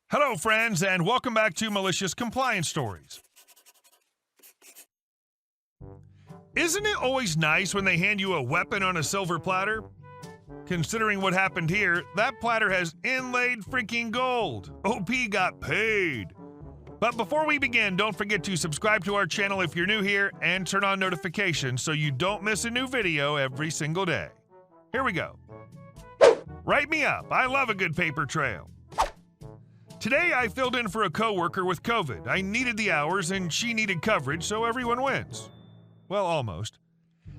Hello, friends, and welcome back to Malicious Compliance Stories. Isn't it always nice when they hand you a weapon on a silver platter? Considering what happened here, that platter has inlaid freaking gold. OP got paid. But before we begin, don't forget to subscribe to our channel if you're new here and turn on notifications so you don't miss a new video every single day. Here we go. Write me up. I love a good paper trail. Today, I filled in for a coworker with COVID. I needed the hours and she needed coverage, so everyone wins. Well, almost.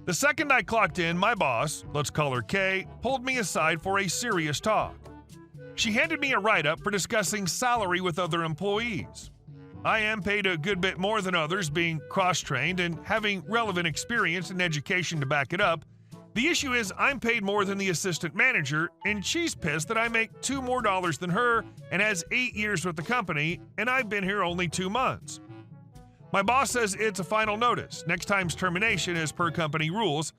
The second I clocked in, my boss, let's call her Kay, pulled me aside for a serious talk. She handed me a write-up for discussing salary with other employees. I am paid a good bit more than others, being cross-trained and having relevant experience and education to back it up. The issue is I'm paid more than the assistant manager, and she's pissed that I make $2 more than her and has 8 years with the company, and I've been here only 2 months. My boss says it's a final notice, next time's termination as per company rules.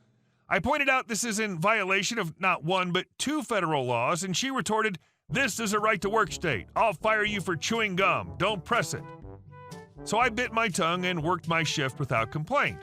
I pointed out this is in violation of not one but 2 federal laws, and she retorted, "This is a right-to-work state. I'll fire you for chewing gum. Don't press it." So I bit my tongue and worked my shift without complaint.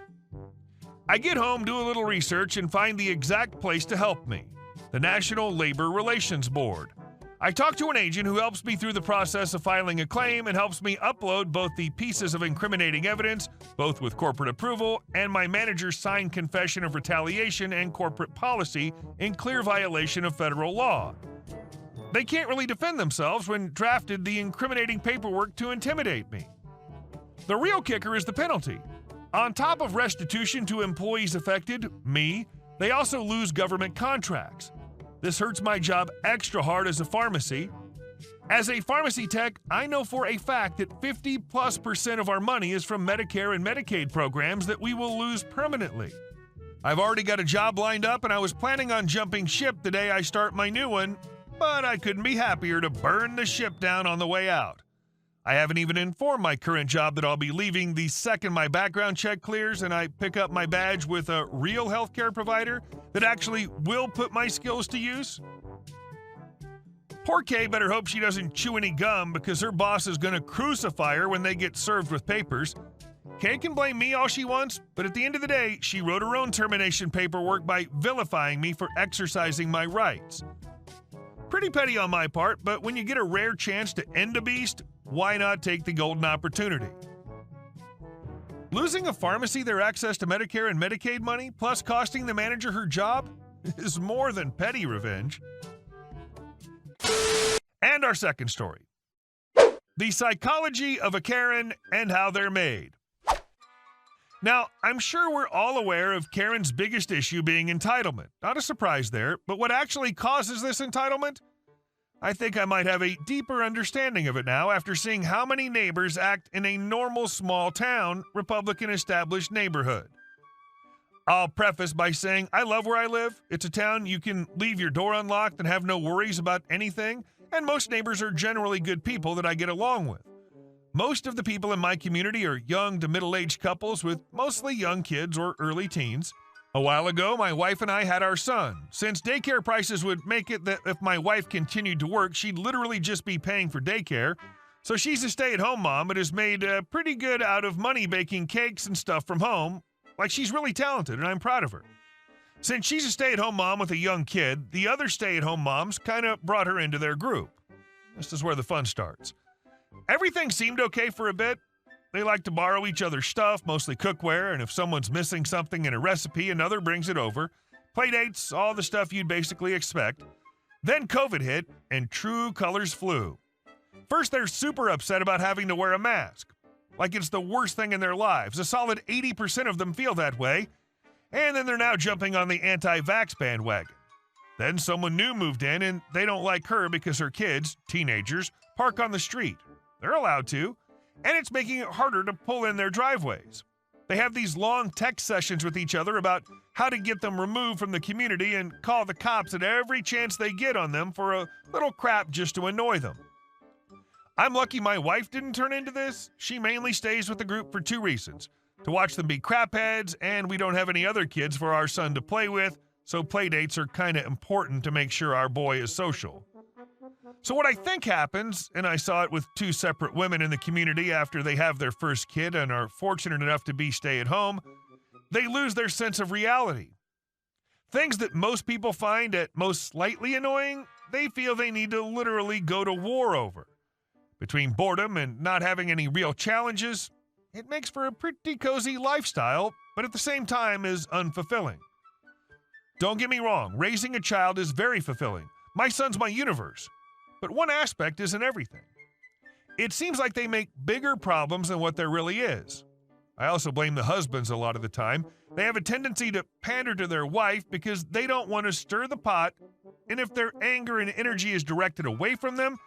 I get home, do a little research, and find the exact place to help me, the National Labor Relations Board. I talk to an agent who helps me through the process of filing a claim and helps me upload both the pieces of incriminating evidence, both with corporate approval, and my manager's signed confession of retaliation and corporate policy in clear violation of federal law. They can't really defend themselves when drafted the incriminating paperwork to intimidate me. The real kicker is the penalty. On top of restitution to employees affected, me, they also lose government contracts. This hurts my job extra hard as a pharmacy. As a pharmacy tech, I know for a fact that 50+% of our money is from Medicare and Medicaid programs that we will lose permanently. I've already got a job lined up and I was planning on jumping ship the day I start my new one, but I couldn't be happier to burn the ship down on the way out. I haven't even informed my current job that I'll be leaving the second my background check clears and I pick up my badge with a real healthcare provider that actually will put my skills to use. Poor Kay better hope she doesn't chew any gum because her boss is going to crucify her when they get served with papers. Kay can blame me all she wants, but at the end of the day, she wrote her own termination paperwork by vilifying me for exercising my rights. Pretty petty on my part, but when you get a rare chance to end a beast, why not take the golden opportunity? Losing a pharmacy their access to Medicare and Medicaid money, plus costing the manager her job, is more than petty revenge. And our second story. The psychology of a Karen and how they're made. Now, I'm sure we're all aware of Karen's biggest issue being entitlement. Not a surprise there, but what actually causes this entitlement? I think I might have a deeper understanding of it now after seeing how many neighbors act in a normal small town, Republican-established neighborhood. I'll preface by saying I love where I live. It's a town you can leave your door unlocked and have no worries about anything, and most neighbors are generally good people that I get along with. Most of the people in my community are young to middle-aged couples with mostly young kids or early teens. A while ago, my wife and I had our son. Since daycare prices would make it that if my wife continued to work, she'd literally just be paying for daycare. So she's a stay-at-home mom and has made pretty good out of money baking cakes and stuff from home. Like, she's really talented, and I'm proud of her. Since she's a stay-at-home mom with a young kid, the other stay-at-home moms kind of brought her into their group. This is where the fun starts. Everything seemed okay for a bit. They like to borrow each other's stuff, mostly cookware, and if someone's missing something in a recipe, another brings it over. Playdates, all the stuff you'd basically expect. Then COVID hit, and true colors flew. First, they're super upset about having to wear a mask. Like it's the worst thing in their lives. A solid 80% of them feel that way. And then they're now jumping on the anti-vax bandwagon. Then someone new moved in, and they don't like her because her kids, teenagers, park on the street. They're allowed to. And it's making it harder to pull in their driveways. They have these long text sessions with each other about how to get them removed from the community and call the cops at every chance they get on them for a little crap just to annoy them. I'm lucky my wife didn't turn into this. She mainly stays with the group for 2 reasons. To watch them be crapheads, and we don't have any other kids for our son to play with, so playdates are kind of important to make sure our boy is social. So what I think happens, and I saw it with two separate women in the community after they have their first kid and are fortunate enough to be stay-at-home, they lose their sense of reality. Things that most people find at most slightly annoying, they feel they need to literally go to war over. Between boredom and not having any real challenges, it makes for a pretty cozy lifestyle, but at the same time is unfulfilling. Don't get me wrong, raising a child is very fulfilling. My son's my universe. But one aspect isn't everything. It seems like they make bigger problems than what there really is. I also blame the husbands a lot of the time. They have a tendency to pander to their wife because they don't want to stir the pot, and if their anger and energy is directed away from them,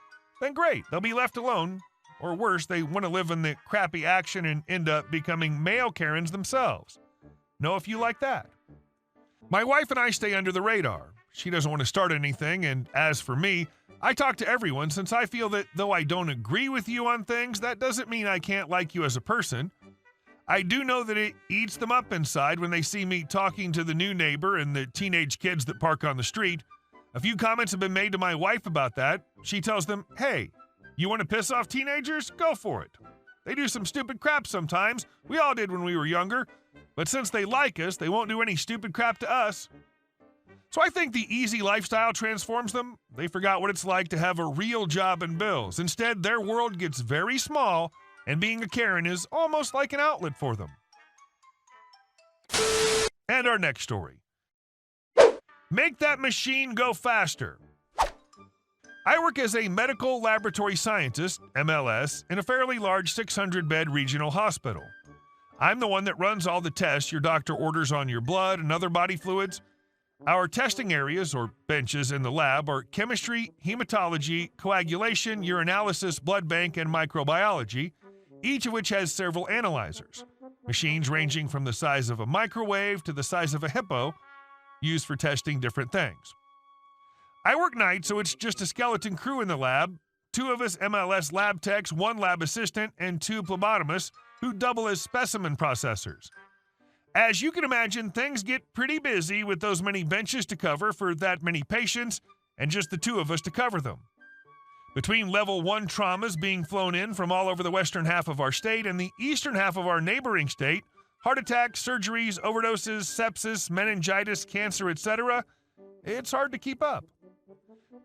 then great, they'll be left alone. Or worse, they want to live in the crappy action and end up becoming male Karens themselves. Know if you like that. My wife and I stay under the radar. She doesn't want to start anything, and as for me, I talk to everyone since I feel that though I don't agree with you on things, that doesn't mean I can't like you as a person. I do know that it eats them up inside when they see me talking to the new neighbor and the teenage kids that park on the street. A few comments have been made to my wife about that. She tells them, hey, you want to piss off teenagers? Go for it. They do some stupid crap sometimes. We all did when we were younger. But since they like us, they won't do any stupid crap to us. So I think the easy lifestyle transforms them. They forgot what it's like to have a real job and bills. Instead, their world gets very small, and being a Karen is almost like an outlet for them. And our next story. Make that machine go faster. I work as a medical laboratory scientist, MLS, in a fairly large 600-bed regional hospital. I'm the one that runs all the tests your doctor orders on your blood and other body fluids. Our testing areas, or benches in the lab, are chemistry, hematology, coagulation, urinalysis, blood bank, and microbiology, each of which has several analyzers. Machines ranging from the size of a microwave to the size of a hippo, used for testing different things. I work nights, so it's just a skeleton crew in the lab, 2 of us MLS lab techs, 1 lab assistant, and 2 phlebotomists who double as specimen processors. As you can imagine, things get pretty busy with those many benches to cover for that many patients and just the 2 of us to cover them. Between level 1 traumas being flown in from all over the western half of our state and the eastern half of our neighboring state, heart attacks, surgeries, overdoses, sepsis, meningitis, cancer, etc., it's hard to keep up.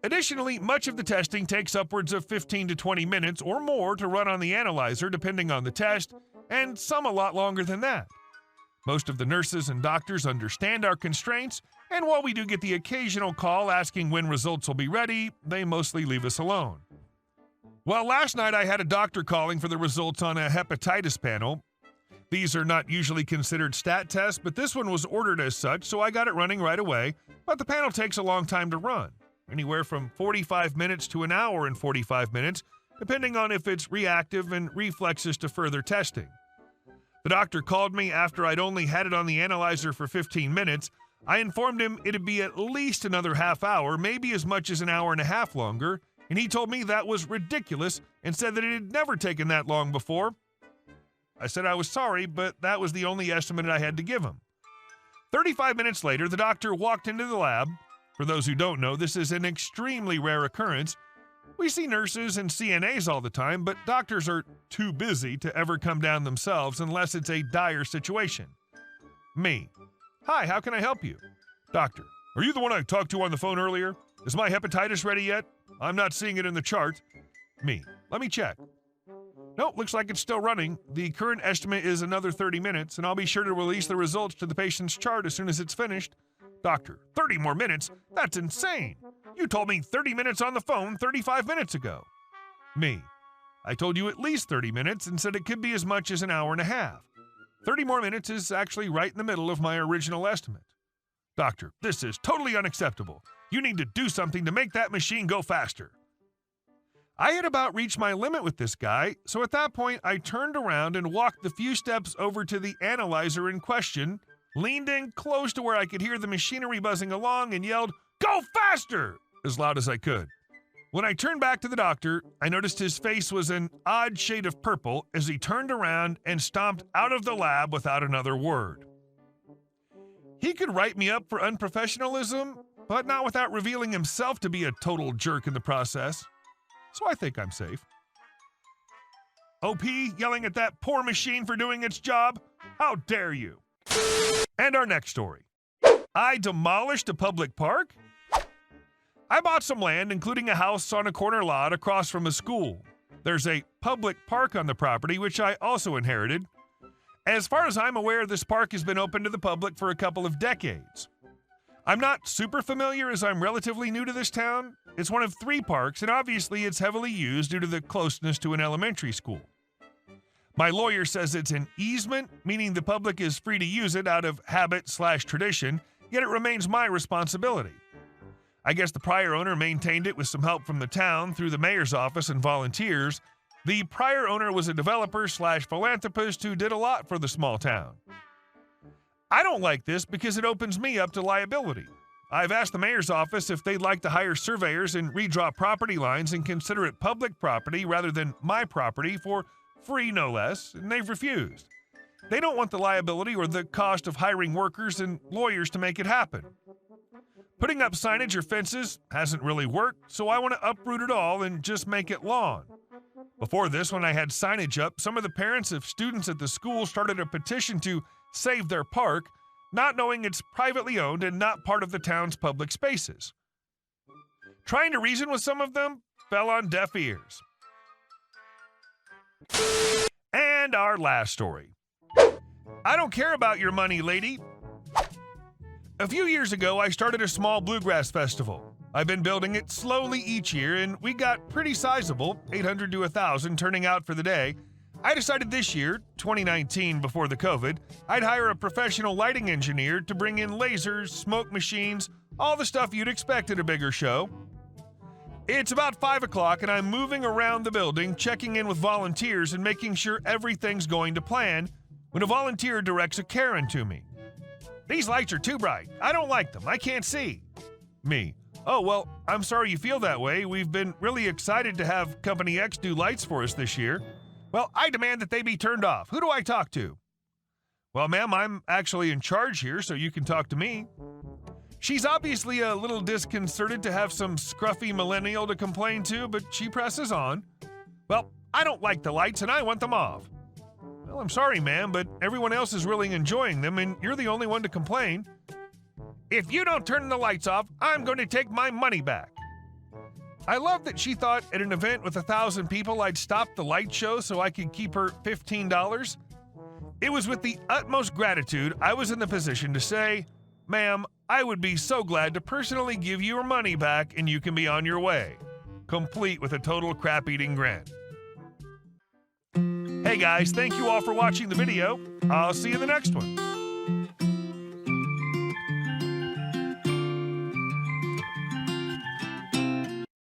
Additionally, much of the testing takes upwards of 15 to 20 minutes or more to run on the analyzer depending on the test, and some a lot longer than that. Most of the nurses and doctors understand our constraints, and while we do get the occasional call asking when results will be ready, they mostly leave us alone. Well, last night I had a doctor calling for the results on a hepatitis panel. These are not usually considered stat tests, but this one was ordered as such, so I got it running right away, but the panel takes a long time to run, anywhere from 45 minutes to an hour and 45 minutes, depending on if it's reactive and reflexes to further testing. The doctor called me after I'd only had it on the analyzer for 15 minutes. I informed him it'd be at least another half hour, maybe as much as an hour and a half longer, and he told me that was ridiculous and said that it had never taken that long before. I said I was sorry, but that was the only estimate I had to give him. 35 minutes later, the doctor walked into the lab. For those who don't know, this is an extremely rare occurrence. We see nurses and CNAs all the time, but doctors are too busy to ever come down themselves unless it's a dire situation. Me. Hi, how can I help you? Doctor. Are you the one I talked to on the phone earlier? Is my hepatitis ready yet? I'm not seeing it in the chart. Me. Let me check. Nope, looks like it's still running. The current estimate is another 30 minutes, and I'll be sure to release the results to the patient's chart as soon as it's finished. Doctor. 30 more minutes? That's insane. You told me 30 minutes on the phone 35 minutes ago. Me. I told you at least 30 minutes and said it could be as much as an hour and a half. 30 more minutes is actually right in the middle of my original estimate. Doctor, this is totally unacceptable. You need to do something to make that machine go faster. I had about reached my limit with this guy, so at that point I turned around and walked the few steps over to the analyzer in question, leaned in close to where I could hear the machinery buzzing along, and yelled, "Go faster!" as loud as I could. When I turned back to the doctor, I noticed his face was an odd shade of purple as he turned around and stomped out of the lab without another word. He could write me up for unprofessionalism, but not without revealing himself to be a total jerk in the process. so I think I'm safe. OP yelling at that poor machine for doing its job? How dare you? And our next story. I demolished a public park? I bought some land, including a house on a corner lot across from a school. There's a public park on the property, which I also inherited. As far as I'm aware, this park has been open to the public for a couple of decades. I'm not super familiar as I'm relatively new to this town. It's one of 3 parks, and obviously it's heavily used due to the closeness to an elementary school. My lawyer says it's an easement, meaning the public is free to use it out of habit/tradition, yet it remains my responsibility. I guess the prior owner maintained it with some help from the town through the mayor's office and volunteers. The prior owner was a developer/philanthropist who did a lot for the small town. I don't like this because it opens me up to liability. I've asked the mayor's office if they'd like to hire surveyors and redraw property lines and consider it public property rather than my property for free, no less, and they've refused. They don't want the liability or the cost of hiring workers and lawyers to make it happen. Putting up signage or fences hasn't really worked, so I want to uproot it all and just make it lawn. Before this, when I had signage up, some of the parents of students at the school started a petition to save their park, not knowing it's privately owned and not part of the town's public spaces. Trying to reason with some of them fell on deaf ears. And our last story. I don't care about your money, lady. A few years ago, I started a small bluegrass festival. I've been building it slowly each year, and we got pretty sizable, 800 to 1,000 turning out for the day. I decided this year, 2019 before the COVID, I'd hire a professional lighting engineer to bring in lasers, smoke machines, all the stuff you'd expect at a bigger show. It's about 5 o'clock and I'm moving around the building, checking in with volunteers and making sure everything's going to plan, when a volunteer directs a Karen to me. These lights are too bright. I don't like them. I can't see. Me. Oh, well, I'm sorry you feel that way. We've been really excited to have Company X do lights for us this year. Well, I demand that they be turned off. Who do I talk to? Well, ma'am, I'm actually in charge here, so you can talk to me. She's obviously a little disconcerted to have some scruffy millennial to complain to, but she presses on. Well, I don't like the lights and I want them off. Well, I'm sorry, ma'am, but everyone else is really enjoying them and you're the only one to complain. If you don't turn the lights off, I'm going to take my money back. I love that she thought at an event with 1,000 people I'd stop the light show so I could keep her $15. It was with the utmost gratitude I was in the position to say, ma'am, I would be so glad to personally give you your money back and you can be on your way, complete with a total crap-eating grin. Hey guys, thank you all for watching the video. I'll see you in the next one.